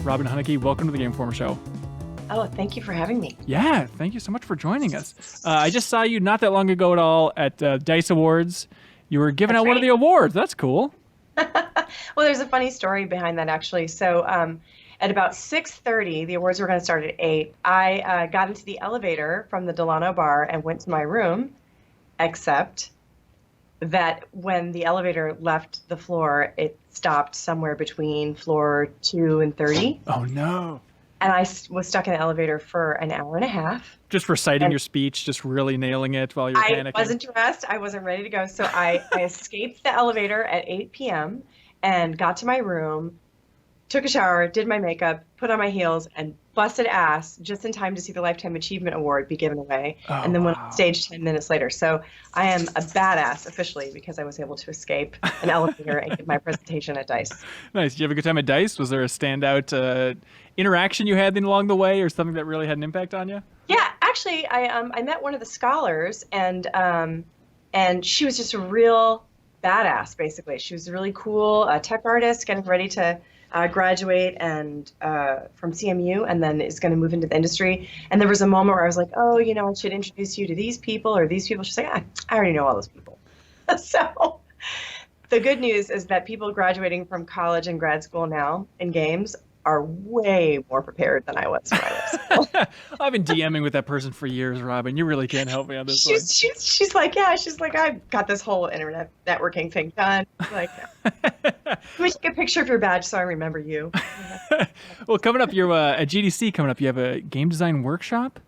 Robin Hunicke. Welcome to the Game Informer Show. Oh, thank you for having me. Yeah, thank you so much for joining us. I just saw you not that long ago at all at DICE Awards. You were giving out one of the awards. That's cool. Well, there's a funny story behind that, actually. So at about 6:30, the awards were going to start at 8. I got into the elevator from the Delano bar and went to my room, except that when the elevator left the floor, it stopped somewhere between floor 2 and 30. Oh, no. And I was stuck in the elevator for an hour and a half. Just reciting your speech, just really nailing it while you're panicking. I wasn't dressed. I wasn't ready to go. So I escaped the elevator at 8 p.m. and got to my room, took a shower, did my makeup, put on my heels, and busted ass just in time to see the Lifetime Achievement Award be given away. And then went on stage 10 minutes later. So I am a badass officially because I was able to escape an elevator and give my presentation at DICE. Nice. Did you have a good time at DICE? Was there a standout interaction you had along the way or something that really had an impact on you? Yeah, actually, I met one of the scholars, and she was just a real badass, basically. She was a really cool tech artist getting ready to graduate and from CMU, and then is going to move into the industry. And there was a moment where I was like, oh, I should introduce you to these people or these people. She's like, I already know all those people. So the good news is that people graduating from college and grad school now in games are way more prepared than I was when I was. I've been DMing with that person for years, Robin. You really can't help me on this one. She's like, I've got this whole internet networking thing done. Like, let me take a picture of your badge so I remember you. Well, coming up, you're at GDC coming up. You have a game design workshop?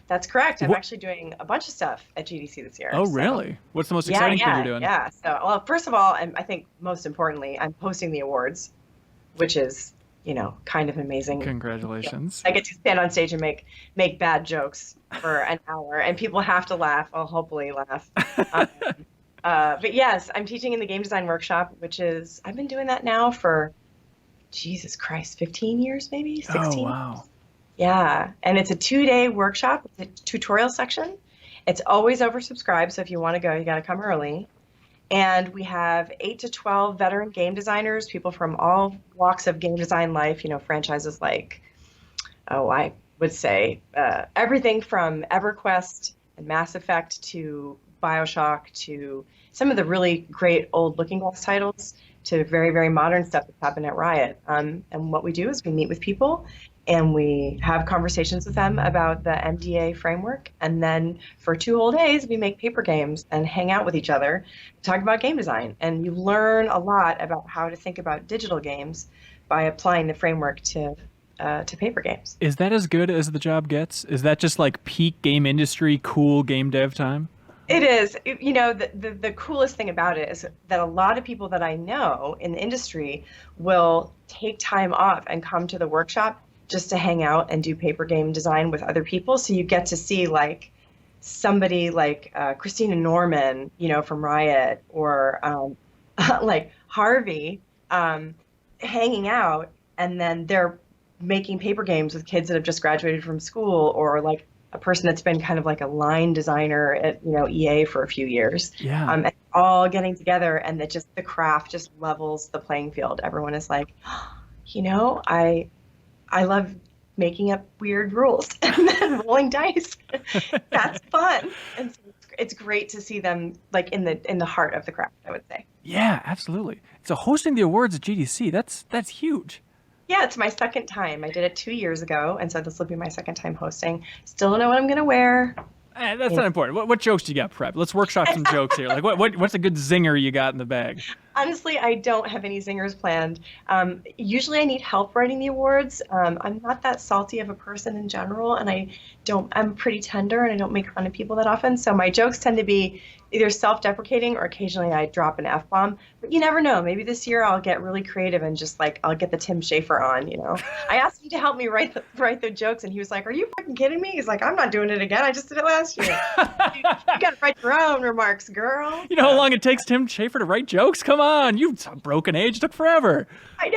That's correct. I'm actually doing a bunch of stuff at GDC this year. Oh, really? What's the most exciting thing you're doing? Yeah. So, well, first of all, I think most importantly, I'm hosting the awards, which is kind of amazing. Congratulations. I get to stand on stage and make bad jokes for an hour, and people have to laugh. I'll hopefully laugh. But yes, I'm teaching in the game design workshop, which is, I've been doing that now for, Jesus Christ, 15 years, maybe 16. Oh, wow. Yeah. And it's a 2-day workshop. It's a tutorial section. It's always oversubscribed. So if you want to go, you got to come early. And we have 8 to 12 veteran game designers, people from all walks of game design life, franchises like, I would say everything from EverQuest and Mass Effect to BioShock to some of the really great old Looking Glass titles to very, very modern stuff that's happened at Riot. And what we do is we meet with people and we have conversations with them about the MDA framework. And then for 2 whole days, we make paper games and hang out with each other, talk about game design. And you learn a lot about how to think about digital games by applying the framework to paper games. Is that as good as the job gets? Is that just like peak game industry, cool game dev time? It is. The coolest thing about it is that a lot of people that I know in the industry will take time off and come to the workshop just to hang out and do paper game design with other people. So you get to see like somebody like Christina Norman, from Riot, or like Harvey hanging out, and then they're making paper games with kids that have just graduated from school, or like a person that's been kind of like a line designer at EA for a few years. Yeah. And all getting together, and that just the craft just levels the playing field. Everyone is like, I love making up weird rules and then rolling dice. That's fun. And so it's great to see them like in the heart of the craft, I would say. Yeah, absolutely. So hosting the awards at GDC, that's huge. Yeah, it's my second time. I did it 2 years ago, and so this will be my second time hosting. Still don't know what I'm going to wear. That's not important. What jokes do you got prepped? Let's workshop some jokes here. Like what's a good zinger you got in the bag? Honestly, I don't have any zingers planned. Usually I need help writing the awards. I'm not that salty of a person in general, and I'm pretty tender, and I don't make fun of people that often. So my jokes tend to be either self-deprecating or occasionally I drop an F-bomb. But you never know. Maybe this year I'll get really creative and just like I'll get the Tim Schafer on, I asked him to help me write the jokes, and he was like, "Are you fucking kidding me?" He's like, "I'm not doing it again. I just did it last year." You got to write your own remarks, girl. You know how long it takes Tim Schafer to write jokes? Come on, you've broken age. It took forever. I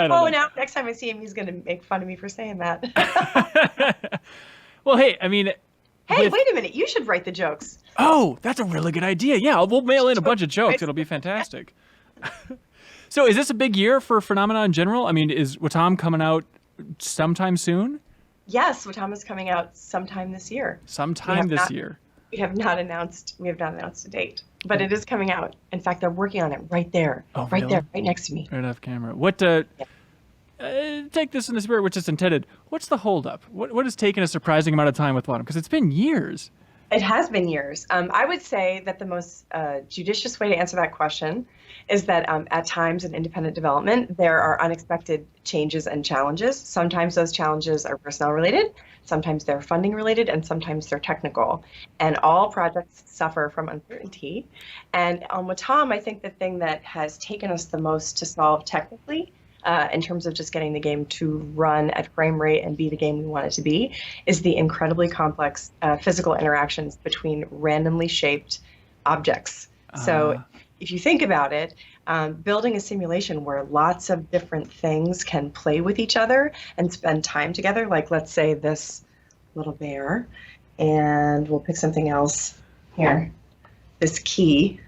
know. Now next time I see him, he's going to make fun of me for saying that. Well, hey, I mean... Hey, wait a minute. You should write the jokes. Oh, that's a really good idea. Yeah, we'll mail in a bunch of jokes. It'll be fantastic. So is this a big year for Funomena in general? I mean, is Wattam coming out sometime soon? Yes, Wattam is coming out sometime this year. Sometime this year. We have not announced a date, but it is coming out. In fact, they're working on it right there. Oh, right really? there, right next to me. Right off camera. What take this in the spirit which is intended. What's the holdup? What has taken a surprising amount of time with Wattam? Because it's been years. It has been years. I would say that the most judicious way to answer that question is that at times in independent development, there are unexpected changes and challenges. Sometimes those challenges are personnel related, sometimes they're funding related, and sometimes they're technical. And all projects suffer from uncertainty. And on Wattam, I think the thing that has taken us the most to solve technically in terms of just getting the game to run at frame rate and be the game we want it to be, is the incredibly complex physical interactions between randomly shaped objects. So if you think about it, building a simulation where lots of different things can play with each other and spend time together, like let's say this little bear, and we'll pick something else here, this key.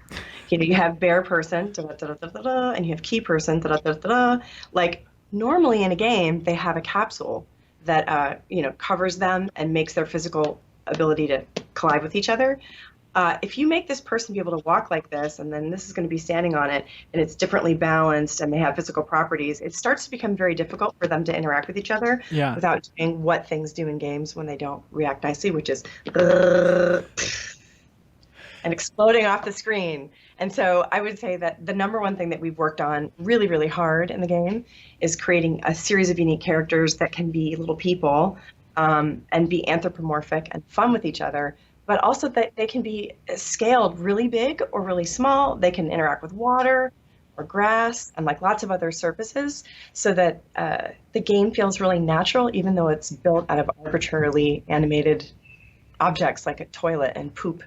You have bear person, and you have key person, like normally in a game, they have a capsule that covers them and makes their physical ability to collide with each other. If you make this person be able to walk like this, and then this is going to be standing on it, and it's differently balanced, and they have physical properties, it starts to become very difficult for them to interact with each other without doing what things do in games when they don't react nicely, which is and exploding off the screen. And so I would say that the number one thing that we've worked on really, really hard in the game is creating a series of unique characters that can be little people and be anthropomorphic and fun with each other, but also that they can be scaled really big or really small. They can interact with water or grass and like lots of other surfaces, so that the game feels really natural, even though it's built out of arbitrarily animated objects like a toilet and poop.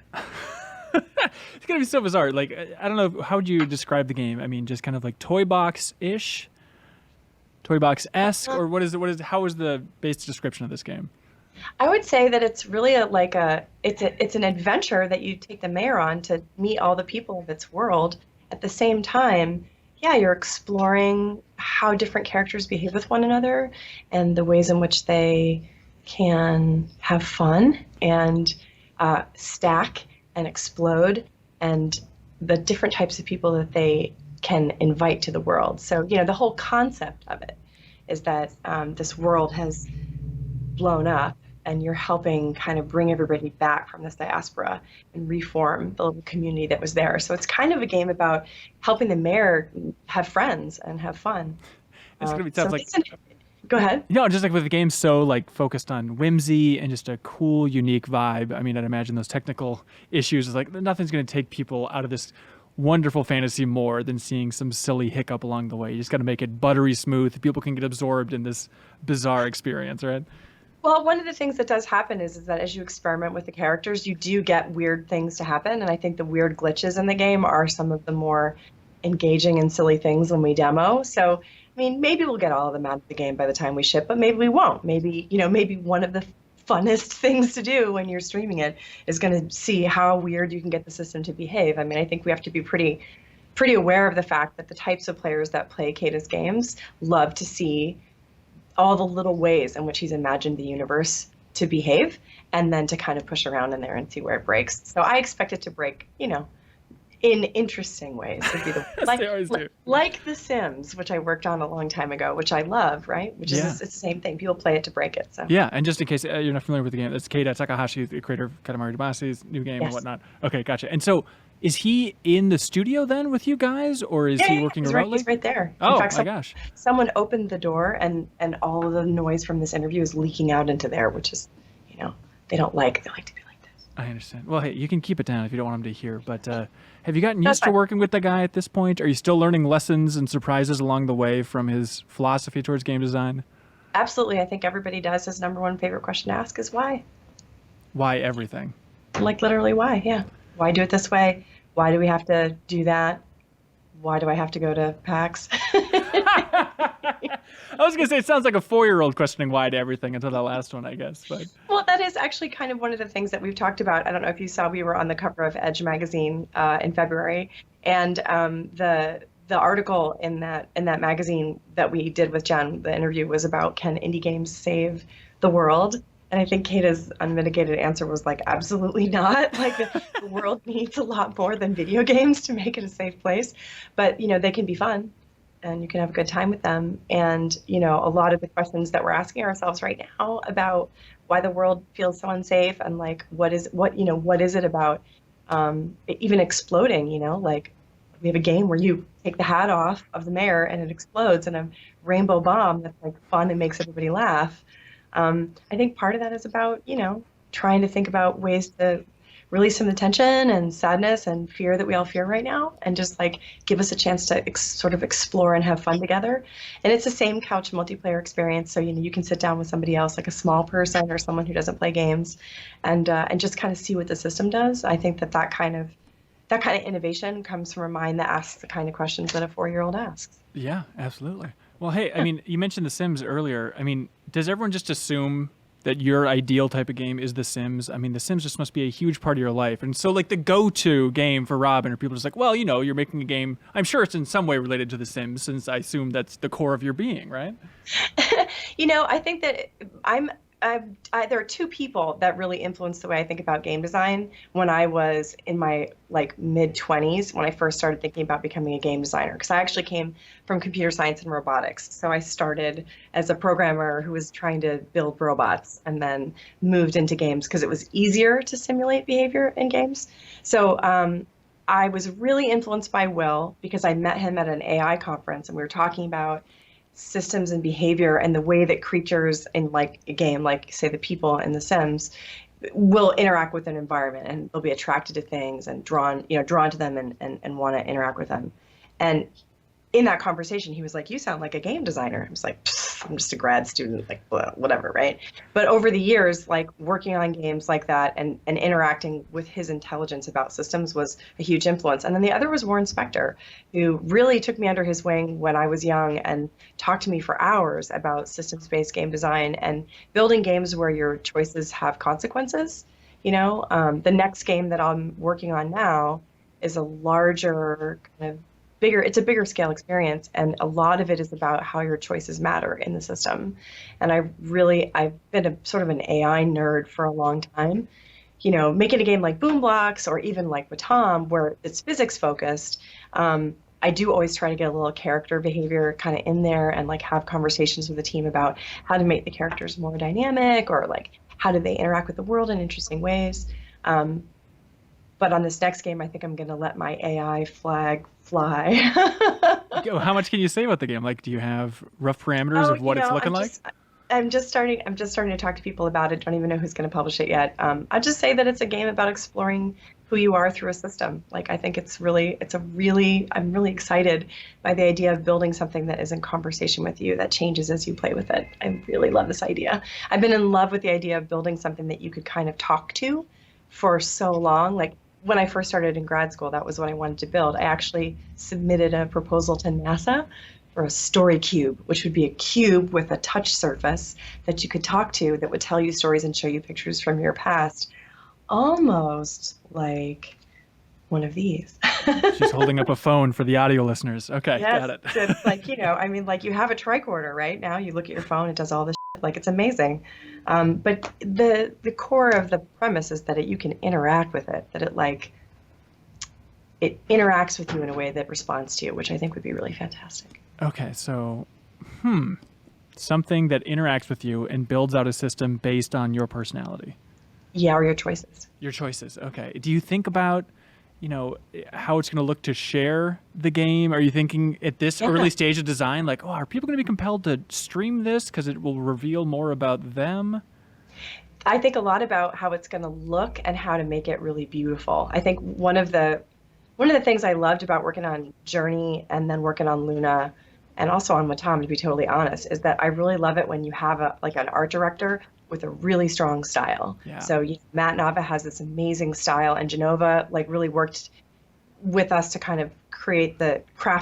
It's gonna be so bizarre. Like, I don't know, how would you describe the game? I mean, just kind of like toy box-ish, toy box-esque, or how is the base description of this game? I would say that it's really it's an adventure that you take the mayor on to meet all the people of its world. At the same time, you're exploring how different characters behave with one another and the ways in which they can have fun and stack and explode, and the different types of people that they can invite to the world. So, the whole concept of it is that this world has blown up, and you're helping kind of bring everybody back from this diaspora and reform the little community that was there. So it's kind of a game about helping the mayor have friends and have fun. It's gonna be tough. Go ahead. Just like with the game so like focused on whimsy and just a cool, unique vibe. I mean, I'd imagine those technical issues is like nothing's going to take people out of this wonderful fantasy more than seeing some silly hiccup along the way. You just got to make it buttery smooth. People can get absorbed in this bizarre experience, right? Well, one of the things that does happen is that as you experiment with the characters, you do get weird things to happen. And I think the weird glitches in the game are some of the more engaging and silly things when we demo. So, I mean, maybe we'll get all of them out of the game by the time we ship, but maybe we won't. Maybe one of the funnest things to do when you're streaming it is going to see how weird you can get the system to behave. I mean, I think we have to be pretty aware of the fact that the types of players that play Kata's games love to see all the little ways in which he's imagined the universe to behave, and then to kind of push around in there and see where it breaks. So I expect it to break, in interesting ways. Would be like The Sims, which I worked on a long time ago, which I love, right? Which is it's the same thing. People play it to break it. So yeah, and just in case you're not familiar with the game, that's Keita Takahashi, the creator of Katamari Damacy's new game and whatnot. Okay, gotcha. And so, is he in the studio then with you guys, or is he working remotely? He's right there. Oh, in fact, my gosh. Someone opened the door, and all of the noise from this interview is leaking out into there, which is, they don't like. They like to be like this. I understand. Well, hey, you can keep it down if you don't want him to hear, but have you gotten used to working with the guy at this point? Are you still learning lessons and surprises along the way from his philosophy towards game design? Absolutely. I think everybody does. His number one favorite question to ask is why? Why everything? Like literally why, yeah. Why do it this way? Why do we have to do that? Why do I have to go to PAX? I was going to say, it sounds like a 4-year-old questioning why to everything until that last one, I guess. But well, that is actually kind of one of the things that we've talked about. I don't know if you saw, we were on the cover of Edge magazine in February, and the the article in that magazine that we did with Jen, the interview was about, can indie games save the world? And I think Kata's unmitigated answer was like, absolutely not. Like the world needs a lot more than video games to make it a safe place. But, they can be fun and you can have a good time with them. And, a lot of the questions that we're asking ourselves right now about why the world feels so unsafe and like, what is it about even exploding, like we have a game where you take the hat off of the mayor and it explodes in a rainbow bomb that's like fun and makes everybody laugh. I think part of that is about, trying to think about ways to release some of the tension and sadness and fear that we all feel right now, and just like give us a chance to sort of explore and have fun together. And it's the same couch multiplayer experience. So, you can sit down with somebody else, like a small person or someone who doesn't play games, and just kind of see what the system does. I think that kind of innovation comes from a mind that asks the kind of questions that a 4-year-old asks. Yeah, absolutely. Well, hey, I mean, you mentioned The Sims earlier. I mean, does everyone just assume that your ideal type of game is The Sims? I mean, The Sims just must be a huge part of your life. And so, like, the go-to game for Robin, or people just like, well, you're making a game. I'm sure it's in some way related to The Sims, since I assume that's the core of your being, right? I think that there are two people that really influenced the way I think about game design when I was in my like mid-20s, when I first started thinking about becoming a game designer, because I actually came from computer science and robotics. So I started as a programmer who was trying to build robots and then moved into games because it was easier to simulate behavior in games. So I was really influenced by Will because I met him at an AI conference and we were talking about systems and behavior and the way that creatures in like a game, like say the people in The Sims, will interact with an environment and they'll be attracted to things and drawn to them and want to interact with them. And in that conversation, he was like, you sound like a game designer. I was like, I'm just a grad student, like whatever, right? But over the years, like working on games like that and interacting with his intelligence about systems was a huge influence. And then the other was Warren Spector, who really took me under his wing when I was young and talked to me for hours about systems-based game design and building games where your choices have consequences. The next game that I'm working on now is a larger kind of it's a bigger scale experience, and a lot of it is about how your choices matter in the system. And I've been a sort of an AI nerd for a long time. Making a game like Boom Blocks or even like Wattam, where it's physics focused, I do always try to get a little character behavior kind of in there and like have conversations with the team about how to make the characters more dynamic or like how do they interact with the world in interesting ways. But on this next game, I think I'm going to let my AI flag fly. How much can you say about the game? Like, do you have rough parameters of what it's looking like? I'm just starting to talk to people about it. Don't even know who's going to publish it yet. I just say that it's a game about exploring who you are through a system. Like, I think I'm really excited by the idea of building something that is in conversation with you, that changes as you play with it. I really love this idea. I've been in love with the idea of building something that you could kind of talk to for so long. Like, when I first started in grad school, that was what I wanted to build. I actually submitted a proposal to NASA for a story cube, which would be a cube with a touch surface that you could talk to that would tell you stories and show you pictures from your past, almost like one of these. She's holding up a phone for the audio listeners. Okay, yes, got it. It's like, like you have a tricorder, right? Now you look at your phone, it does all this shit. Like, it's amazing. But the core of the premise is that you can interact with it, that it interacts with you in a way that responds to you, which I think would be really fantastic. Okay, so, something that interacts with you and builds out a system based on your personality. Yeah, or your choices. Your choices, okay. Do you think about, how it's going to look to share the game? Are you thinking at this early stage of design, like, are people going to be compelled to stream this because it will reveal more about them? I think a lot about how it's going to look and how to make it really beautiful. I think one of the things I loved about working on Journey and then working on Luna and also on Wattam, to be totally honest, is that I really love it when you have an art director with a really strong style. Yeah. So Matt Nava has this amazing style, and Genova really worked with us to kind of craft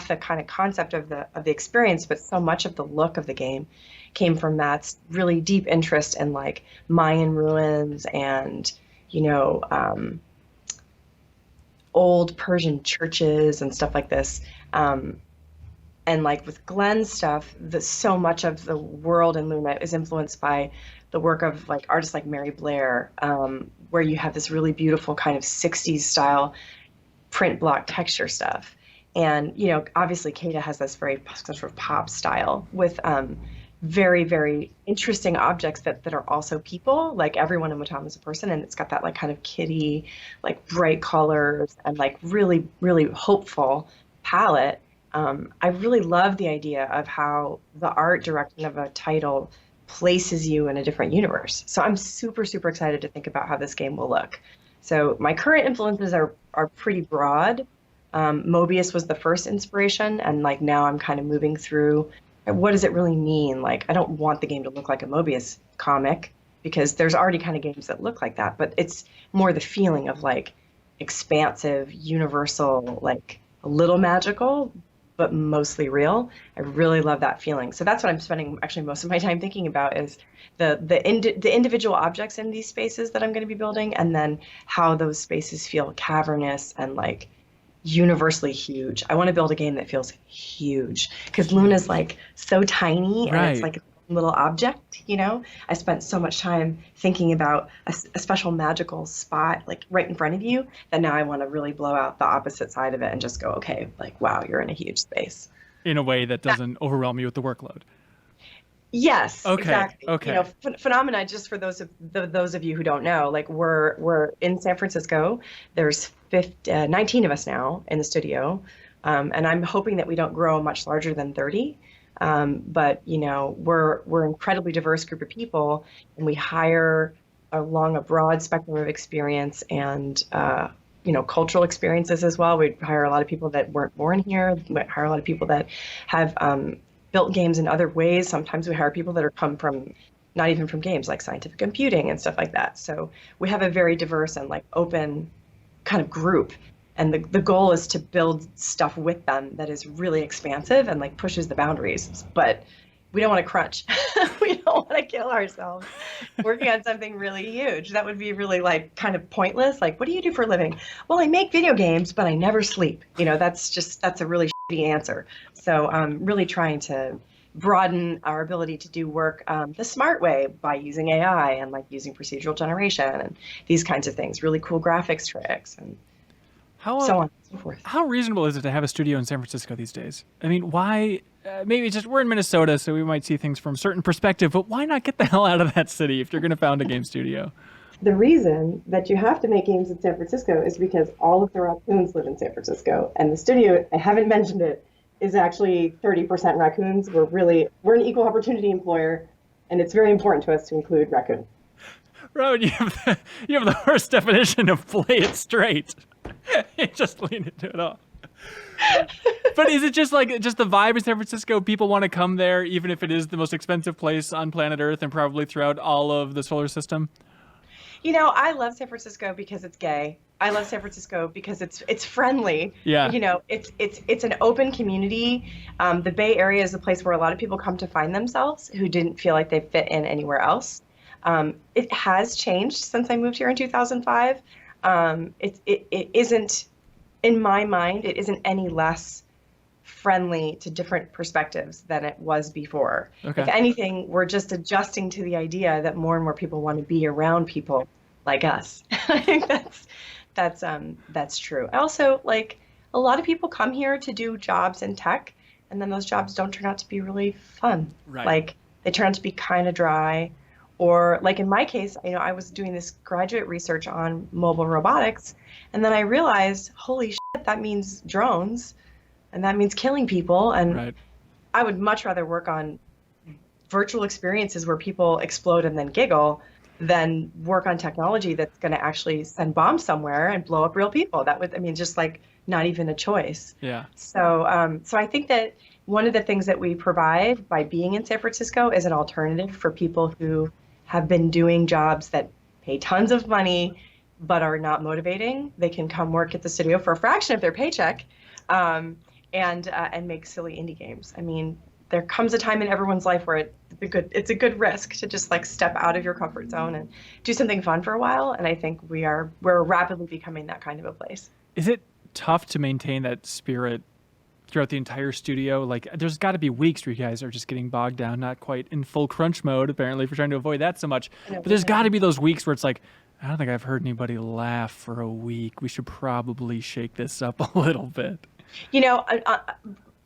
the kind of concept of the experience, but so much of the look of the game came from Matt's really deep interest in like Mayan ruins and old Persian churches and stuff like this. And like with Glenn's stuff, so much of the world in Luna is influenced by the work of like artists like Mary Blair, where you have this really beautiful kind of 60s style print block texture stuff. And, you know, obviously Kata has this very sort of pop style with very, very interesting objects that are also people. Like everyone in Wattam is a person, and it's got that like kind of kitty, like bright colors and like really, really hopeful palette. I really love the idea of how the art direction of a title places you in a different universe. So I'm super, super excited to think about how this game will look. So my current influences are pretty broad. Mobius was the first inspiration, and like now I'm kind of moving through what does it really mean? Like I don't want the game to look like a Mobius comic because there's already kind of games that look like that, but it's more the feeling of like expansive, universal, like a little magical, but mostly real. I really love that feeling. So that's what I'm spending actually most of my time thinking about is the individual objects in these spaces that I'm going to be building, and then how those spaces feel cavernous and like universally huge. I want to build a game that feels huge because Luna's like so tiny and it's like a little object, you know? I spent so much time thinking about a special magical spot like right in front of you that now I want to really blow out the opposite side of it and just go, okay, like, wow, you're in a huge space. In a way that doesn't overwhelm you with the workload. Yes, okay, exactly. Okay. You know, Funomena, just for those of you who don't know, like we're in San Francisco. There's 19 of us now in the studio, and I'm hoping that we don't grow much larger than 30. But you know, we're an incredibly diverse group of people, and we hire along a broad spectrum of experience and you know, cultural experiences as well. We hire a lot of people that weren't born here. We hire a lot of people that have built games in other ways. Sometimes we hire people that are come from not even from games, like scientific computing and stuff like that. So we have a very diverse and like open kind of group. And the goal is to build stuff with them that is really expansive and like pushes the boundaries. But we don't want to crunch. We don't want to kill ourselves working on something really huge. That would be really like kind of pointless. Like, what do you do for a living? Well, I make video games, but I never sleep. You know, that's a really shitty answer. So I'm really trying to broaden our ability to do work the smart way by using AI and like using procedural generation and these kinds of things, really cool graphics tricks and so on and so forth. How reasonable is it to have a studio in San Francisco these days? I mean, why? Maybe just we're in Minnesota, so we might see things from a certain perspective, but why not get the hell out of that city if you're going to found a game studio? The reason that you have to make games in San Francisco is because all of the raccoons live in San Francisco, and the studio, I haven't mentioned it, is actually 30% raccoons. We're an equal opportunity employer, and it's very important to us to include raccoon. Rowan, you have the worst definition of play it straight. You just lean into it all. But is it just the vibe in San Francisco? People want to come there, even if it is the most expensive place on planet Earth and probably throughout all of the solar system? You know, I love San Francisco because it's gay. I love San Francisco because it's friendly. Yeah. You know, it's an open community. The Bay Area is a place where a lot of people come to find themselves who didn't feel like they fit in anywhere else. It has changed since I moved here in 2005. It isn't, in my mind, it isn't any less friendly to different perspectives than it was before. Okay. If anything, we're just adjusting to the idea that more and more people want to be around people like us. I think that's true. I also, like, a lot of people come here to do jobs in tech, and then those jobs don't turn out to be really fun. Right. Like, they turn out to be kind of dry. Or like in my case, you know, I was doing this graduate research on mobile robotics, and then I realized, holy shit, that means drones, and that means killing people. And right. I would much rather work on virtual experiences where people explode and then giggle than work on technology that's going to actually send bombs somewhere and blow up real people. That would, I mean, just like not even a choice. Yeah. So, so I think that one of the things that we provide by being in San Francisco is an alternative for people who have been doing jobs that pay tons of money but are not motivating. They can come work at the studio for a fraction of their paycheck, and make silly indie games. I mean, there comes a time in everyone's life where it's a good risk to just like step out of your comfort zone and do something fun for a while. And I think we're rapidly becoming that kind of a place. Is it tough to maintain that spirit throughout the entire studio? Like, there's got to be weeks where you guys are just getting bogged down, not quite in full crunch mode, apparently, if you're trying to avoid that so much. But there's got to be those weeks where it's like, I don't think I've heard anybody laugh for a week. We should probably shake this up a little bit. You know,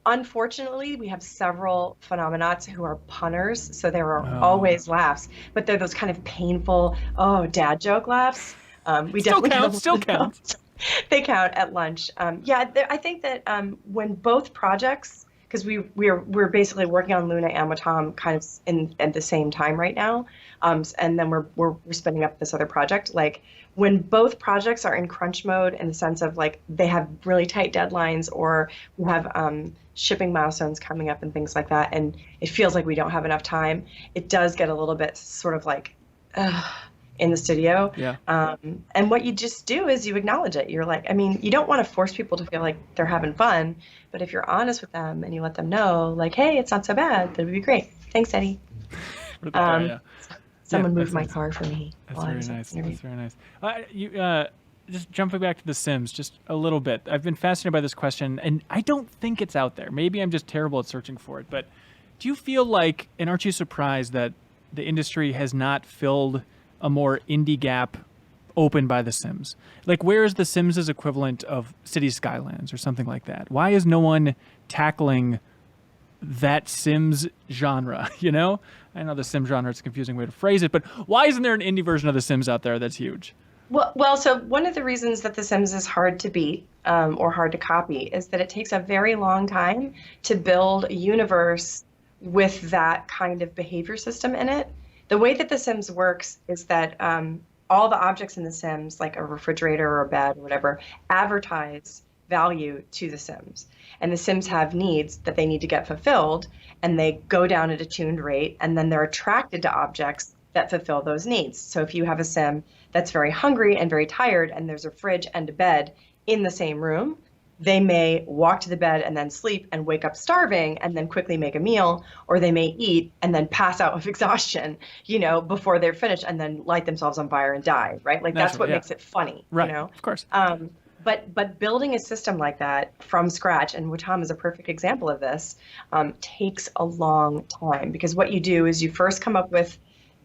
unfortunately, we have several phenomenauts who are punners, so there are always laughs, but they're those kind of painful, oh, dad joke laughs. We Still definitely counts, still counts. They count at lunch. I think that when both projects, because we're basically working on Luna and Wattam kind of at the same time right now, and then we're spinning up this other project. Like when both projects are in crunch mode in the sense of like they have really tight deadlines or we have shipping milestones coming up and things like that, and it feels like we don't have enough time, it does get a little bit sort of like in the studio. Yeah. And what you just do is you acknowledge it. You're like, I mean, you don't want to force people to feel like they're having fun, but if you're honest with them and you let them know, like, hey, it's not so bad, that would be great. Thanks, Eddie. Someone moved my car for me. That's very nice. That's very nice. Just jumping back to The Sims just a little bit. I've been fascinated by this question, and I don't think it's out there. Maybe I'm just terrible at searching for it, but do you feel like, and aren't you surprised that the industry has not filled a more indie gap open by The Sims? Like, where is The Sims' equivalent of Cities Skylines or something like that? Why is no one tackling that Sims genre, you know? I know the Sims genre is a confusing way to phrase it, but why isn't there an indie version of The Sims out there that's huge? Well, so one of the reasons that The Sims is hard to beat or hard to copy is that it takes a very long time to build a universe with that kind of behavior system in it. The way that The Sims works is that all the objects in The Sims, like a refrigerator or a bed or whatever, advertise value to The Sims. And The Sims have needs that they need to get fulfilled, and they go down at a tuned rate, and then they're attracted to objects that fulfill those needs. So if you have a Sim that's very hungry and very tired, and there's a fridge and a bed in the same room, they may walk to the bed and then sleep and wake up starving and then quickly make a meal, or they may eat and then pass out of exhaustion, you know, before they're finished and then light themselves on fire and die, right? Like that's what makes it funny, right? You know? Of course. But building a system like that from scratch, and Wattam is a perfect example of this, takes a long time, because what you do is you first come up with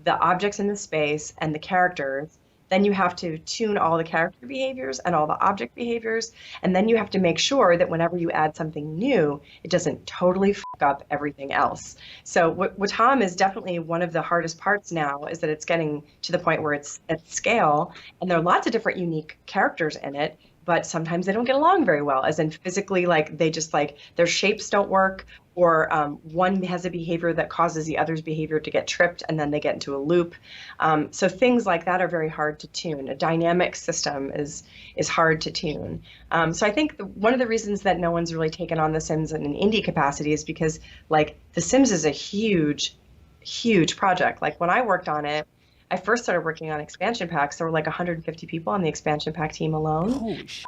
the objects in the space and the characters. Then you have to tune all the character behaviors and all the object behaviors. And then you have to make sure that whenever you add something new, it doesn't totally fuck up everything else. So Wattam is definitely one of the hardest parts now, is that it's getting to the point where it's at scale. And there are lots of different unique characters in it, but sometimes they don't get along very well, as in physically, like they just like their shapes don't work, or one has a behavior that causes the other's behavior to get tripped and then they get into a loop. So things like that are very hard to tune. A dynamic system is hard to tune. So I think one of the reasons that no one's really taken on The Sims in an indie capacity is because like The Sims is a huge, huge project. Like when I worked on it, I first started working on expansion packs. There were like 150 people on the expansion pack team alone. Holy shit.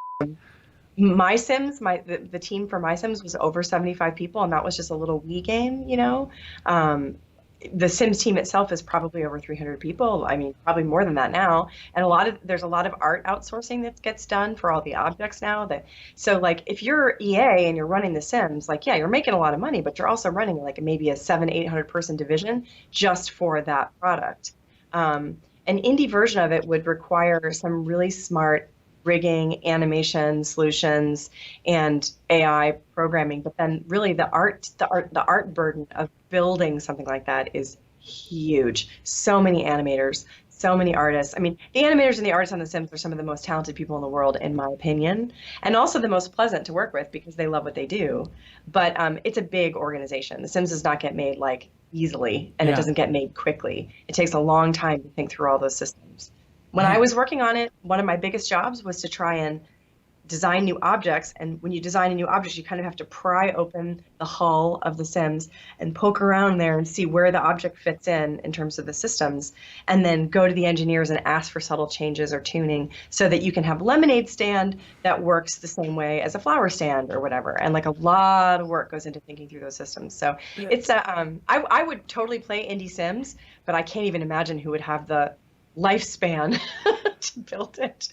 My Sims, the team for My Sims was over 75 people, and that was just a little Wii game, you know. The Sims team itself is probably over 300 people. I mean, probably more than that now. And there's a lot of art outsourcing that gets done for all the objects now. So like if you're EA and you're running The Sims, like, yeah, you're making a lot of money, but you're also running like maybe a 700-800 person division just for that product. An indie version of it would require some really smart rigging, animation solutions, and AI programming. But then really the art burden of building something like that is huge. So many animators, so many artists. I mean, the animators and the artists on The Sims are some of the most talented people in the world, in my opinion, and also the most pleasant to work with because they love what they do. But it's a big organization. The Sims does not get made like easily, and it doesn't get made quickly. It takes a long time to think through all those systems. When I was working on it, one of my biggest jobs was to try and design new objects. And when you design a new object, you kind of have to pry open the hull of The Sims and poke around there and see where the object fits in terms of the systems, and then go to the engineers and ask for subtle changes or tuning so that you can have a lemonade stand that works the same way as a flower stand or whatever. And like a lot of work goes into thinking through those systems. So it's I would totally play indie Sims, but I can't even imagine who would have the lifespan to build it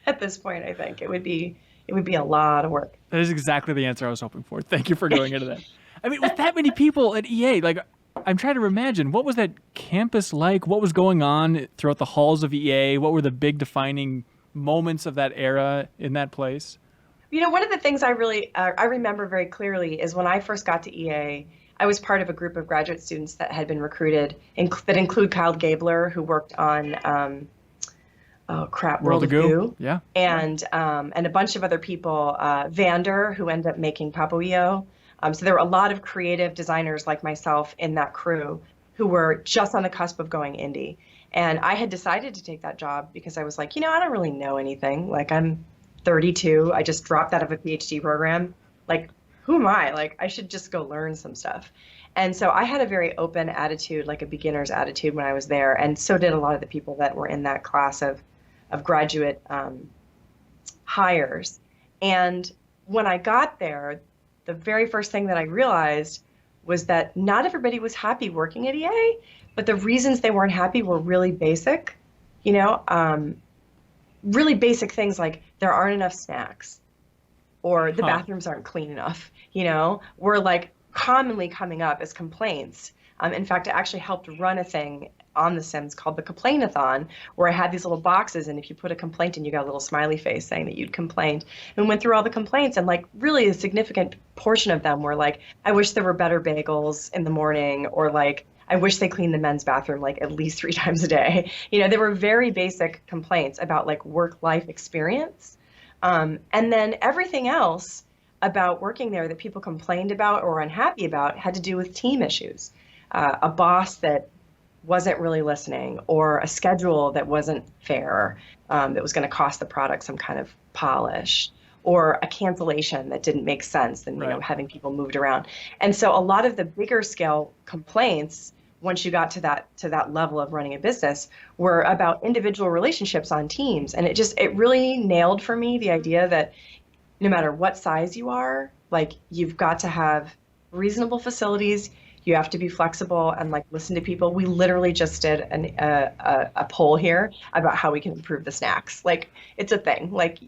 at this point. I think it would be It would be a lot of work. That is exactly the answer I was hoping for. Thank you for going into that. I mean, with that many people at EA, like, I'm trying to imagine, what was that campus like? What was going on throughout the halls of EA? What were the big defining moments of that era in that place? One of the things I remember very clearly is when I first got to EA, I was part of a group of graduate students that had been recruited, that include Kyle Gabler, who worked on World of Goo, yeah, and a bunch of other people, Vander, who ended up making Papoio. So there were a lot of creative designers like myself in that crew who were just on the cusp of going indie. And I had decided to take that job because I was like, I don't really know anything. Like, I'm 32. I just dropped out of a PhD program. Like, who am I? Like, I should just go learn some stuff. And so I had a very open attitude, like a beginner's attitude when I was there. And so did a lot of the people that were in that class of graduate hires. And when I got there, the very first thing that I realized was that not everybody was happy working at EA, but the reasons they weren't happy were really basic, really basic things like there aren't enough snacks or the bathrooms aren't clean enough, were like commonly coming up as complaints. In fact, I actually helped run a thing on The Sims called the Complainathon, where I had these little boxes, and if you put a complaint in, you got a little smiley face saying that you'd complained, and went through all the complaints, and like really a significant portion of them were like, I wish there were better bagels in the morning, or like, I wish they cleaned the men's bathroom like at least 3 times a day. There were very basic complaints about like work-life experience. And then everything else about working there that people complained about or were unhappy about had to do with team issues. A boss that wasn't really listening, or a schedule that wasn't fair, that was going to cost the product some kind of polish, or a cancellation that didn't make sense, and having people moved around. And so a lot of the bigger scale complaints, once you got to that level of running a business, were about individual relationships on teams. And it really nailed for me the idea that no matter what size you are, like, you've got to have reasonable facilities. You have to be flexible and like listen to people. We literally just did a poll here about how we can improve the snacks. Like, it's a thing. Like,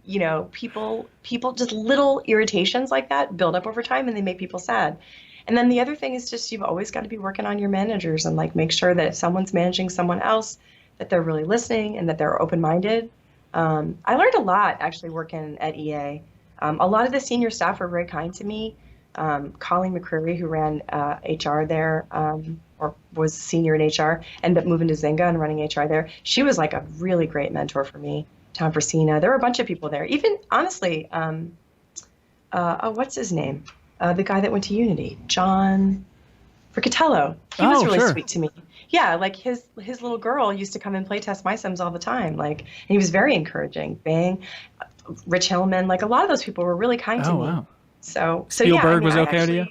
people just little irritations like that build up over time, and they make people sad. And then the other thing is just, you've always got to be working on your managers and like make sure that if someone's managing someone else, that they're really listening and that they're open-minded. I learned a lot actually working at EA. A lot of the senior staff were very kind to me. Colleen McCreary, who ran HR there, or was senior in HR, ended up moving to Zynga and running HR there. She was like a really great mentor for me. Tom Persina. There were a bunch of people there. Even, honestly, what's his name? The guy that went to Unity, John Fricatello. He was really sweet to me. Yeah, like his little girl used to come and play test my Sims all the time. Like, and he was very encouraging. Bang, Rich Hillman, like a lot of those people were really kind to me. Wow. So Spielberg yeah, was okay to you?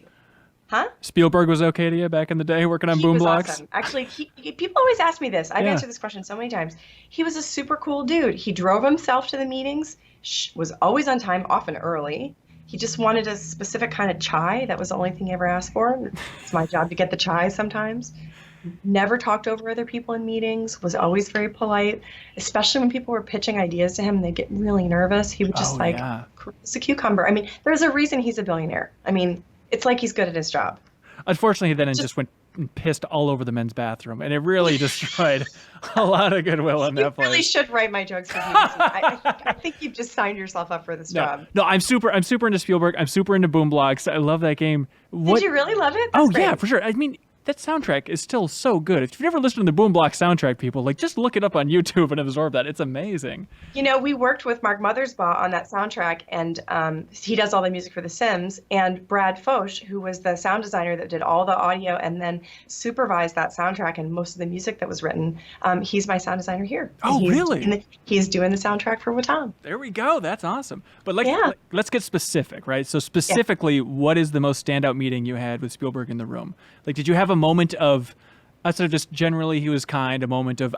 Huh? Spielberg was okay to you back in the day working on Boom Blocks? Awesome. Actually, people always ask me this. I've answered this question so many times. He was a super cool dude. He drove himself to the meetings, was always on time, often early. He just wanted a specific kind of chai. That was the only thing he ever asked for. It's my job to get the chai sometimes. Never talked over other people in meetings, was always very polite, especially when people were pitching ideas to him and they'd get really nervous. He would just it's a cucumber. I mean, there's a reason he's a billionaire. I mean, it's like he's good at his job. Unfortunately, he then just went and pissed all over the men's bathroom, and it really destroyed a lot of goodwill in that place. You really should write my jokes for me. I think you've just signed yourself up for this job. No, I'm super into Spielberg. I'm super into Boom Blocks. I love that game. Did you really love it? That's great. Yeah, for sure. I mean, that soundtrack is still so good. If you've never listened to the Boom Block soundtrack, people, like, just look it up on YouTube and absorb that. It's amazing. We worked with Mark Mothersbaugh on that soundtrack, and he does all the music for The Sims. And Brad Foch, who was the sound designer that did all the audio and then supervised that soundtrack and most of the music that was written, he's my sound designer here. Oh, really? He's doing the soundtrack for Wattam. There we go. That's awesome. But let's get specific, right? So specifically, what is the most standout meeting you had with Spielberg in the room? Like, did you have a moment of, outside of just generally he was kind, a moment of,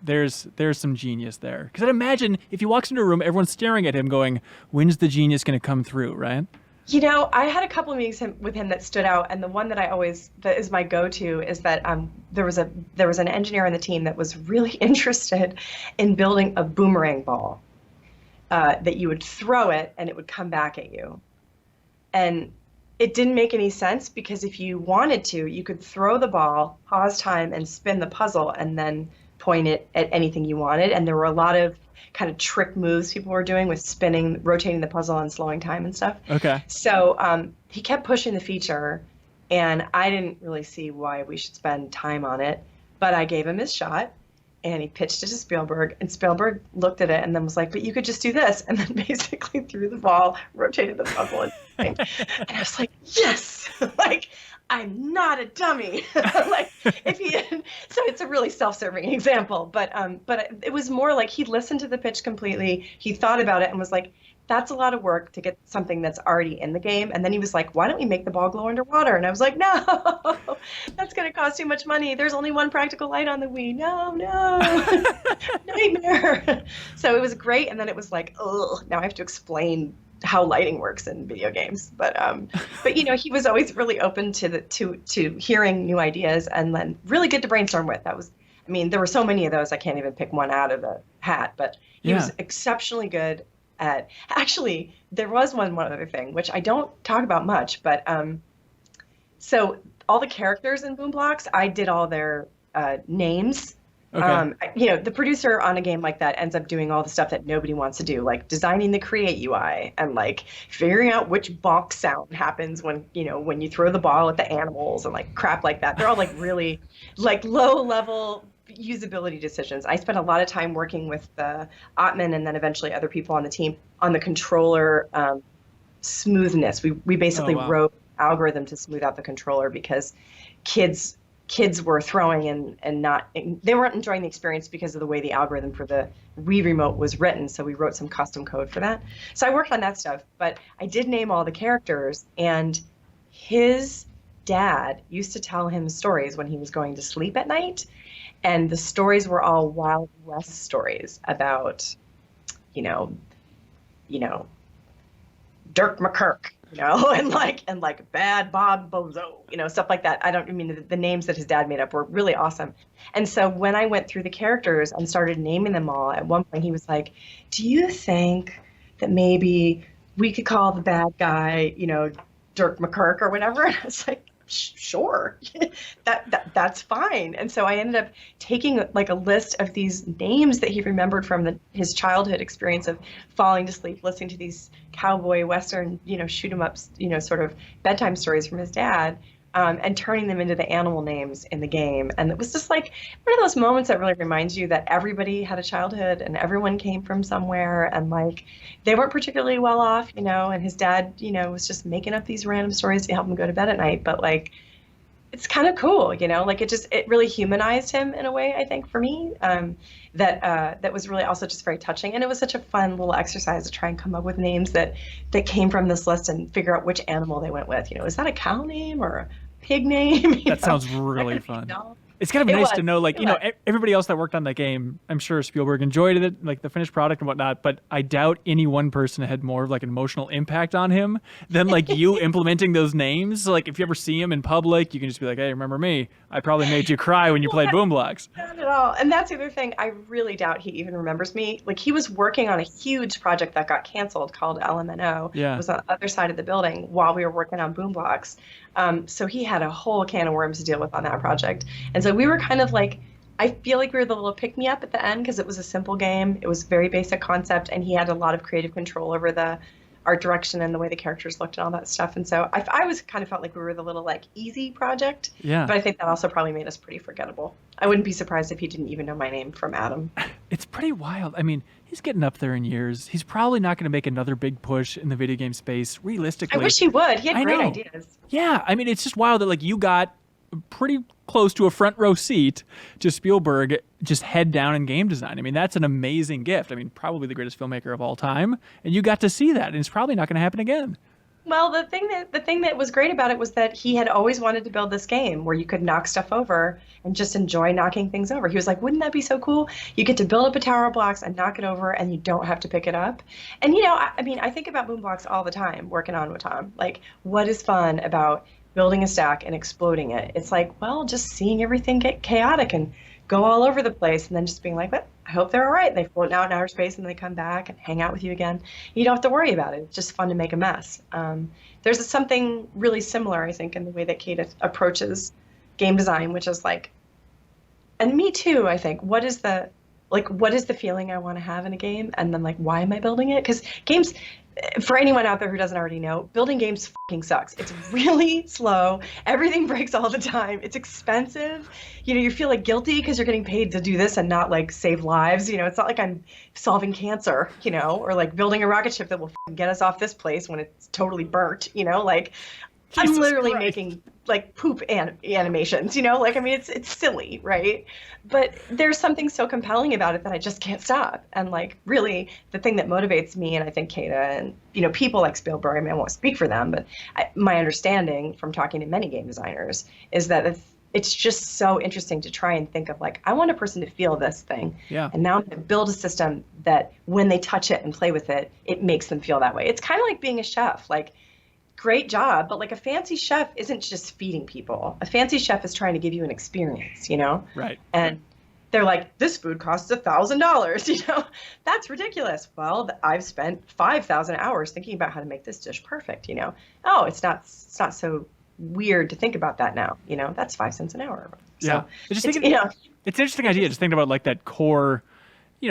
there's some genius there? Because I'd imagine if he walks into a room, everyone's staring at him going, when's the genius going to come through, right? I had a couple of meetings with him that stood out, and the one that is my go-to is that there was an engineer on the team that was really interested in building a boomerang ball. that you would throw it and it would come back at you. And it didn't make any sense because if you wanted to, you could throw the ball, pause time, and spin the puzzle, and then point it at anything you wanted. And there were a lot of kind of trick moves people were doing with spinning, rotating the puzzle and slowing time and stuff. Okay. So he kept pushing the feature, and I didn't really see why we should spend time on it, but I gave him his shot. And he pitched it to Spielberg, and Spielberg looked at it and then was like, but you could just do this. And then basically threw the ball, rotated the puzzle. And I was like, yes, like, I'm not a dummy. Like, if he, so it's a really self-serving example, but it was more like he listened to the pitch completely. He thought about it and was like, that's a lot of work to get something that's already in the game. And then he was like, why don't we make the ball glow underwater? And I was like, no, that's going to cost too much money. There's only one practical light on the Wii. No, nightmare. So it was great. And then it was like, oh, now I have to explain how lighting works in video games. But you know, he was always really open to hearing new ideas, and then really good to brainstorm with. That was, I mean, there were so many of those, I can't even pick one out of the hat, but he was exceptionally good. Actually, there was one other thing, which I don't talk about much, but so all the characters in Boom Blocks, I did all their names. Okay. You know, the producer on a game like that ends up doing all the stuff that nobody wants to do, like designing the Create UI and like figuring out which bonk sound happens when, you know, when you throw the ball at the animals and like crap like that. They're all like really like low level usability decisions. I spent a lot of time working with Ottman and then eventually other people on the team on the controller smoothness. We basically wrote algorithm to smooth out the controller because kids were throwing and they weren't enjoying the experience because of the way the algorithm for the Wii remote was written. So we wrote some custom code for that. So I worked on that stuff, but I did name all the characters, and his dad used to tell him stories when he was going to sleep at night. And the stories were all Wild West stories about, you know, Dirk McKirk, you know, and like Bad Bob Bozo, you know, stuff like that. I mean, the names that his dad made up were really awesome. And so when I went through the characters and started naming them all, at one point he was like, do you think that maybe we could call the bad guy, you know, Dirk McKirk or whatever? And I was like, sure, that's fine. And so I ended up taking like a list of these names that he remembered from his childhood experience of falling to sleep, listening to these cowboy western, you know, shoot 'em ups, you know, sort of bedtime stories from his dad, and turning them into the animal names in the game. And it was just like one of those moments that really reminds you that everybody had a childhood and everyone came from somewhere, and like they weren't particularly well off, you know, and his dad, you know, was just making up these random stories to help him go to bed at night. But like, it's kind of cool, you know, like it really humanized him in a way, I think, for me, that was really also just very touching. And it was such a fun little exercise to try and come up with names that came from this list and figure out which animal they went with. You know, is that a cow name or a pig name? That sounds really fun. It's kind of nice to know, like, you know, everybody else that worked on that game, I'm sure Spielberg enjoyed it, like the finished product and whatnot, but I doubt any one person had more of like an emotional impact on him than like you implementing those names. So, like, if you ever see him in public, you can just be like, hey, remember me? I probably made you cry when you played Boom Blocks. Not at all. And that's the other thing. I really doubt he even remembers me. Like, he was working on a huge project that got canceled called LMNO. Yeah. It was on the other side of the building while we were working on Boom Blocks. So he had a whole can of worms to deal with on that project. And so we were kind of like, I feel like we were the little pick-me-up at the end because it was a simple game. It was very basic concept, and he had a lot of creative control over the art direction and the way the characters looked and all that stuff. And so I was kind of felt like we were the little like easy project. Yeah. But I think that also probably made us pretty forgettable. I wouldn't be surprised if he didn't even know my name from Adam. It's pretty wild. I mean, he's getting up there in years. He's probably not going to make another big push in the video game space, realistically. I wish he would. He had great ideas. Yeah. I mean, it's just wild that like you got pretty close to a front row seat to Spielberg just head down in game design. I mean, that's an amazing gift. I mean, probably the greatest filmmaker of all time. And you got to see that, and it's probably not going to happen again. Well, the thing that was great about it was that he had always wanted to build this game where you could knock stuff over and just enjoy knocking things over. He was like, wouldn't that be so cool? You get to build up a tower of blocks and knock it over, and you don't have to pick it up. And, you know, I mean, I think about Boom Blocks all the time working on Wattam. Like, what is fun about building a stack and exploding it? It's like, well, just seeing everything get chaotic and go all over the place and then just being like, well, I hope they're all right. They float out in outer space and they come back and hang out with you again. You don't have to worry about it. It's just fun to make a mess. There's something really similar, I think, in the way that Kate approaches game design, which is like, and me too, I think, what is the feeling I want to have in a game? And then like, why am I building it? Because games, for anyone out there who doesn't already know, building games fucking sucks. It's really slow. Everything breaks all the time. It's expensive. You feel like guilty because you're getting paid to do this and not like save lives. It's not like I'm solving cancer, or like building a rocket ship that will get us off this place when it's totally burnt, like Jesus I'm literally Christ. making like poop animations, it's silly, right? But there's something so compelling about it that I just can't stop. And like really the thing that motivates me, and I think Kata and, people like Spielberg, I won't speak for them, but my understanding from talking to many game designers is that it's just so interesting to try and think of like, I want a person to feel this thing. Yeah. And now I'm going to build a system that when they touch it and play with it, it makes them feel that way. It's kind of like being a chef. Like, great job, but like a fancy chef isn't just feeding people. A fancy chef is trying to give you an experience, Right. And they're like, this food costs $1,000, that's ridiculous. Well, I've spent 5,000 hours thinking about how to make this dish perfect, Oh, it's not so weird to think about that now, that's 5 cents an hour. So Yeah. It's an interesting idea. Just thinking about like that core,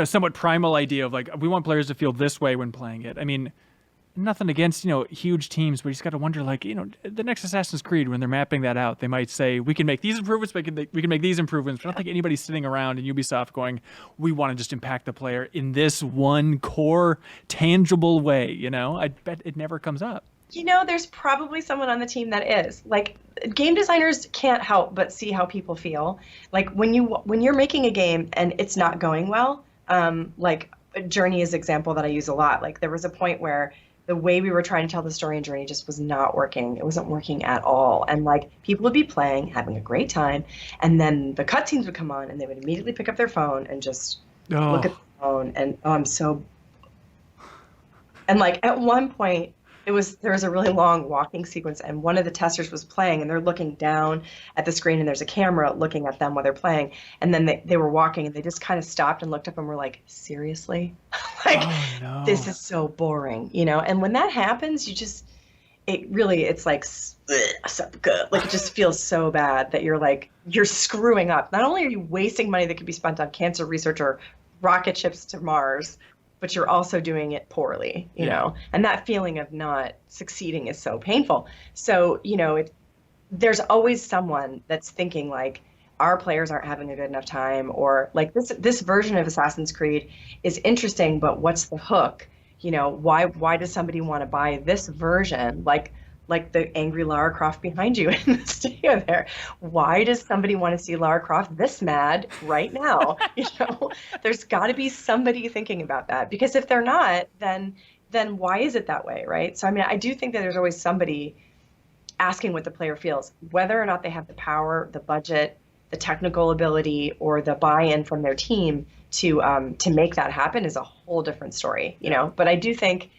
somewhat primal idea of like, we want players to feel this way when playing it. I mean, nothing against, huge teams, but you just got to wonder, like, the next Assassin's Creed, when they're mapping that out, they might say, we can make these improvements, we can make these improvements. But I don't think anybody's sitting around in Ubisoft going, we want to just impact the player in this one core, tangible way, I bet it never comes up. There's probably someone on the team that is. Like, game designers can't help but see how people feel. Like, when you're making a game and it's not going well, like, Journey is an example that I use a lot. Like, there was a point where the way we were trying to tell the story in Journey just was not working. It wasn't working at all. And like people would be playing, having a great time, and then the cutscenes would come on and they would immediately pick up their phone and just look at the phone and and like at one point there was a really long walking sequence and one of the testers was playing and they're looking down at the screen and there's a camera looking at them while they're playing. And then they were walking and they just kind of stopped and looked up and were like, seriously? Like, no. This is so boring, And when that happens, it's like, so good. Like, it just feels so bad that you're screwing up. Not only are you wasting money that could be spent on cancer research or rocket ships to Mars, but you're also doing it poorly, and that feeling of not succeeding is so painful. So, there's always someone that's thinking like, our players aren't having a good enough time, or like this version of Assassin's Creed is interesting, but what's the hook? Why does somebody want to buy this version? Like the angry Lara Croft behind you in the studio there. Why does somebody want to see Lara Croft this mad right now? There's got to be somebody thinking about that, because if they're not, then why is it that way, right? So, I do think that there's always somebody asking what the player feels, whether or not they have the power, the budget, the technical ability, or the buy-in from their team to make that happen is a whole different story, But I do think,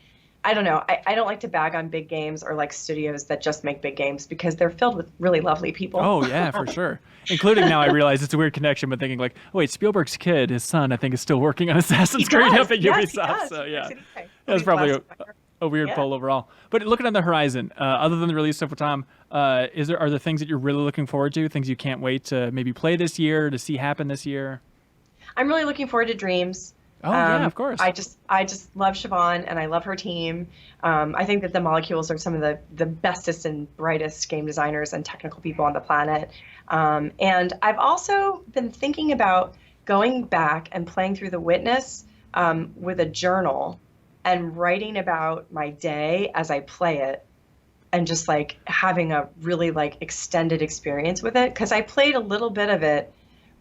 I don't know, I don't like to bag on big games or like studios that just make big games, because they're filled with really lovely people. Oh yeah, for sure. Including now I realize it's a weird connection, but thinking like, oh wait, Spielberg's kid, his son, I think is still working on Assassin's Creed up at Ubisoft. So yeah, that's probably a weird pull overall. But looking on the horizon, other than the release of Wattam, are there things that you're really looking forward to? Things you can't wait to maybe play this year, to see happen this year? I'm really looking forward to Dreams. Oh yeah, of course. I just love Siobhan and I love her team. I think that the Molecules are some of the bestest and brightest game designers and technical people on the planet. And I've also been thinking about going back and playing through The Witness with a journal and writing about my day as I play it, and just like having a really like extended experience with it, because I played a little bit of it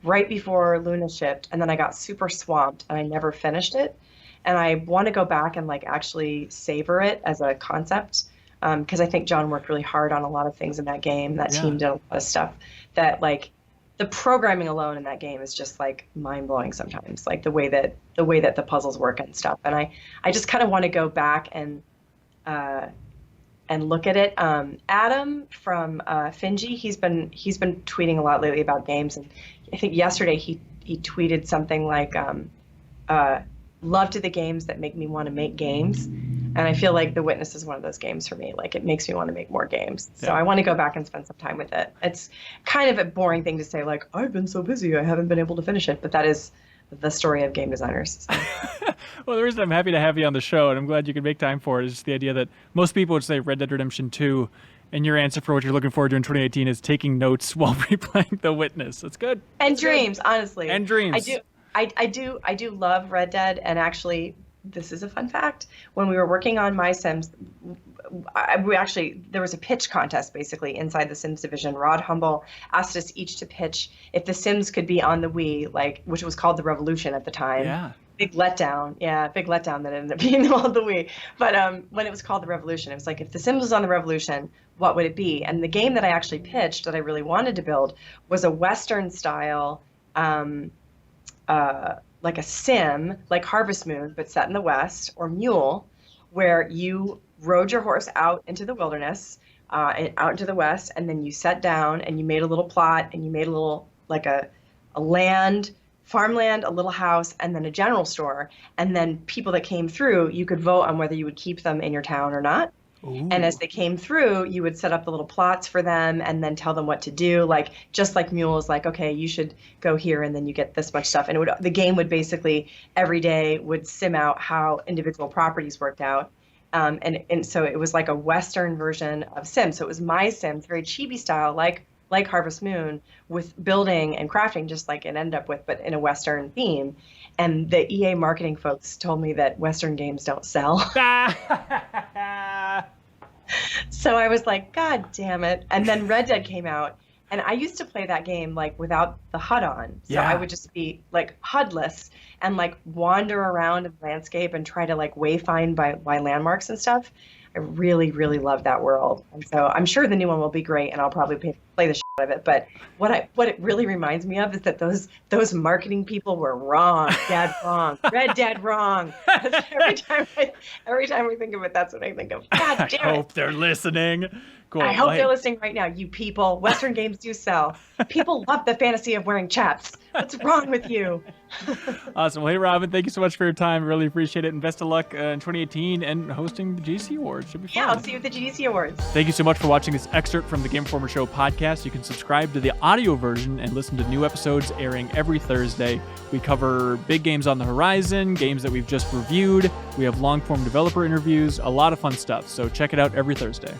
right before Luna shipped, and then I got super swamped and I never finished it. And I want to go back and like actually savor it as a concept, because I think John worked really hard on a lot of things in that game. That team did a lot of stuff that like the programming alone in that game is just like mind blowing sometimes, like the way that the puzzles work and stuff. And I just kind of want to go back and look at it. Adam from Finji, he's been tweeting a lot lately about games, and I think yesterday he he tweeted something like, love to the games that make me want to make games. And I feel like The Witness is one of those games for me. Like, it makes me want to make more games. So I want to go back and spend some time with it. It's kind of a boring thing to say, like, I've been so busy, I haven't been able to finish it. But that is the story of game designers. So. Well, the reason I'm happy to have you on the show, and I'm glad you could make time for it, is just the idea that most people would say Red Dead Redemption 2, and your answer for what you're looking forward to in 2018 is taking notes while replaying The Witness. That's good. And That's dreams, good. honestly. And dreams. I do love Red Dead, and actually, this is a fun fact. When we were working on My Sims, there was a pitch contest basically inside the Sims division. Rod Humble asked us each to pitch if the Sims could be on the Wii, like, which was called the Revolution at the time. Yeah. Big letdown. Yeah, big letdown that ended up being on the Wii. But when it was called the Revolution, it was like, if the Sims was on the Revolution, what would it be? And the game that I actually pitched that I really wanted to build was a Western style, like a sim, like Harvest Moon, but set in the West, or Mule, where you rode your horse out into the wilderness, and out into the West, and then you sat down and you made a little plot, and you made a little, like a farmland, a little house, and then a general store. And then people that came through, you could vote on whether you would keep them in your town or not. Ooh. And as they came through, you would set up the little plots for them and then tell them what to do. Like, just like Mule's, like, okay, you should go here and then you get this much stuff. And the game would basically every day would sim out how individual properties worked out. And so it was like a Western version of Sims. So it was My Sims, very chibi style, like Harvest Moon, with building and crafting, just like it ended up with, but in a Western theme. And the EA marketing folks told me that Western games don't sell. So I was like, God damn it. And then Red Dead came out, and I used to play that game like without the HUD on. So I would just be like HUDless and like wander around in the landscape and try to like wayfind by landmarks and stuff. I really, really love that world. And so I'm sure the new one will be great, and I'll probably play the shit out of it. But what it really reminds me of is that those marketing people were wrong. Dead wrong. Red Dead wrong. Every time we think of it, that's what I think of. God damn it. I hope they're listening. Cool. I hope they're listening right now, you people. Western games do sell. People love the fantasy of wearing chaps. What's wrong with you? Awesome. Well, hey, Robin, thank you so much for your time. Really appreciate it. And best of luck in 2018 and hosting the GDC Awards. Should be fun. Yeah, I'll see you at the GDC Awards. Thank you so much for watching this excerpt from the Game Informer Show podcast. You can subscribe to the audio version and listen to new episodes airing every Thursday. We cover big games on the horizon, games that we've just reviewed. We have long-form developer interviews, a lot of fun stuff. So check it out every Thursday.